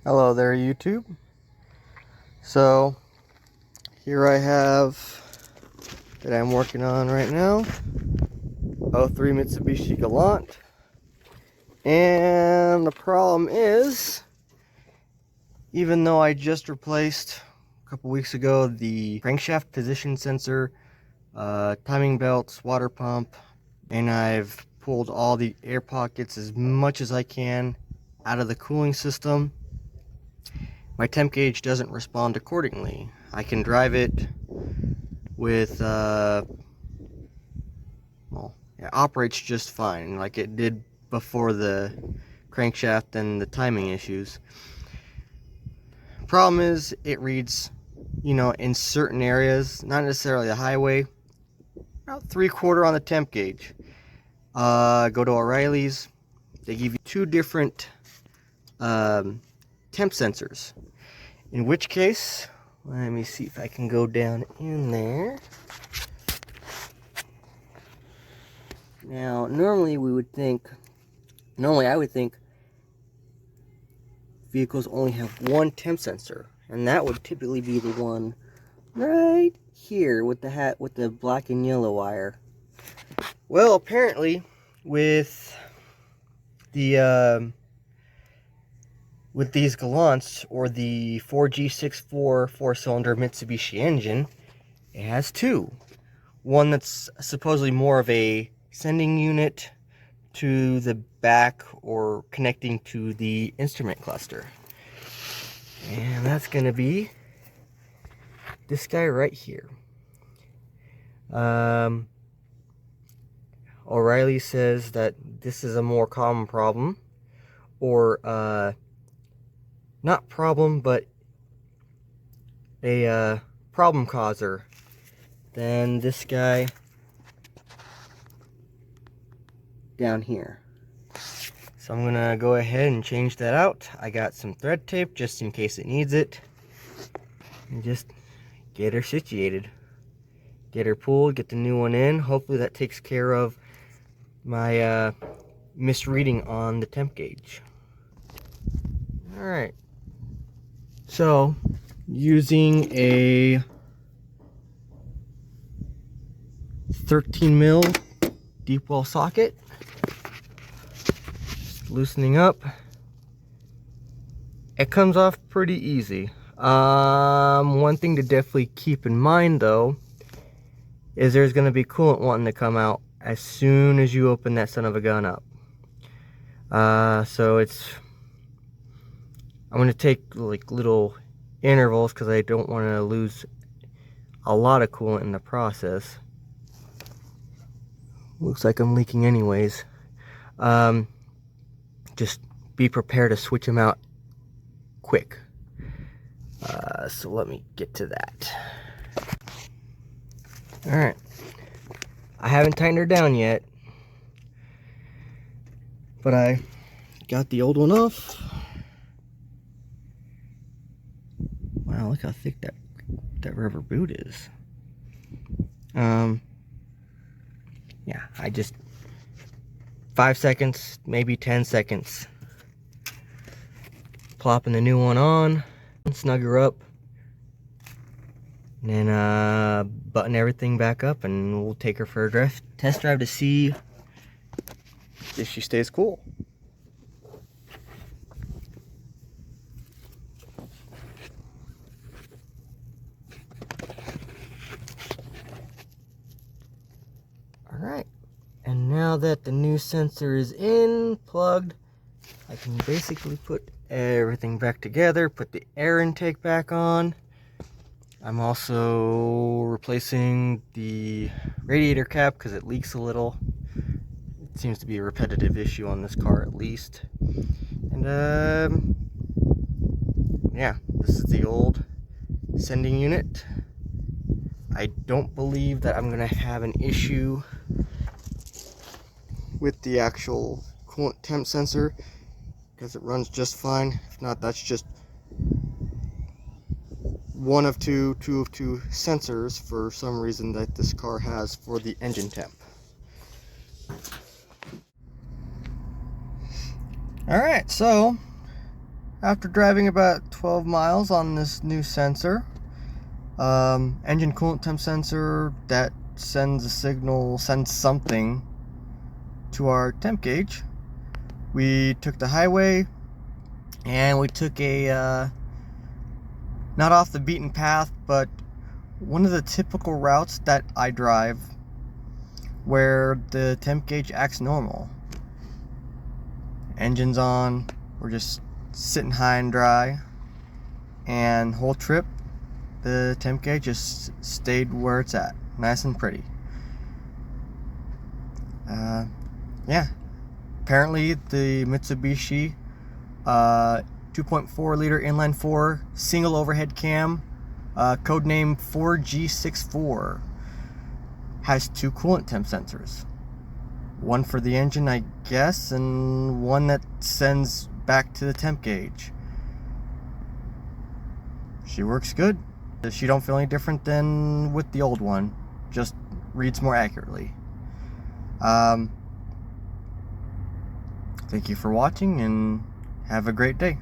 Hello there, YouTube. So here I have that I'm working on right now, 03 Mitsubishi Galant, and the problem is, even though I just replaced a couple weeks ago the crankshaft position sensor, timing belts, water pump, and I've pulled all the air pockets as much as I can out of the cooling system, my temp gauge doesn't respond accordingly. I can drive it with, well, it operates just fine, like it did before the crankshaft and the timing issues. Problem is, it reads, in certain areas, not necessarily a highway, about 3/4 on the temp gauge. Go to O'Reilly's, they give you two different temp sensors. In which case, let me see if I can go down in there. Now, normally I would think vehicles only have one temp sensor, and that would typically be the one right here with the black and yellow wire. Well, apparently with these Galants, or the 4G64 4-cylinder Mitsubishi engine, it has two. One that's supposedly more of a sending unit to the back or connecting to the instrument cluster. And that's going to be this guy right here. O'Reilly says that this is a more common problem, or not problem, but a problem causer than this guy down here. So I'm gonna go ahead and change that out. I got some thread tape just in case it needs it, and just get her situated, get her pulled, get the new one in. Hopefully that takes care of my misreading on the temp gauge. Alright, so using a 13 mil deep well socket, just loosening up, it comes off pretty easy. One thing to definitely keep in mind though is there's going to be coolant wanting to come out as soon as you open that son of a gun up. So I'm going to take like little intervals because I don't want to lose a lot of coolant in the process. Looks like I'm leaking anyways. Just be prepared to switch them out quick. So let me get to that. Alright. I haven't tightened her down yet, but I got the old one off. Wow, look how thick that rubber boot is. Yeah, I just 5 seconds, maybe 10 seconds. Plopping the new one on, snug her up, and then button everything back up, and we'll take her for a test drive to see if she stays cool. Alright, and now that the new sensor is in, plugged, I can basically put everything back together, put the air intake back on. I'm also replacing the radiator cap because it leaks a little. It seems to be a repetitive issue on this car at least. And yeah, this is the old sending unit. I don't believe that I'm gonna have an issue with the actual coolant temp sensor because it runs just fine. If not, that's just one of two sensors for some reason that this car has for the engine temp. Alright, so After driving about 12 miles on this new sensor, engine coolant temp sensor that sends a signal, sends something to our temp gauge, we took the highway and we took a not off the beaten path, but one of the typical routes that I drive where the temp gauge acts normal. Engine's on, we're just sitting high and dry, and whole trip the temp gauge just stayed where it's at, nice and pretty. Yeah, apparently the Mitsubishi 2.4 liter inline 4 single overhead cam, codename 4G64, has 2 coolant temp sensors. One for the engine, I guess, and one that sends back to the temp gauge. She works good. She don't feel any different than with the old one, just reads more accurately. Thank you for watching and have a great day.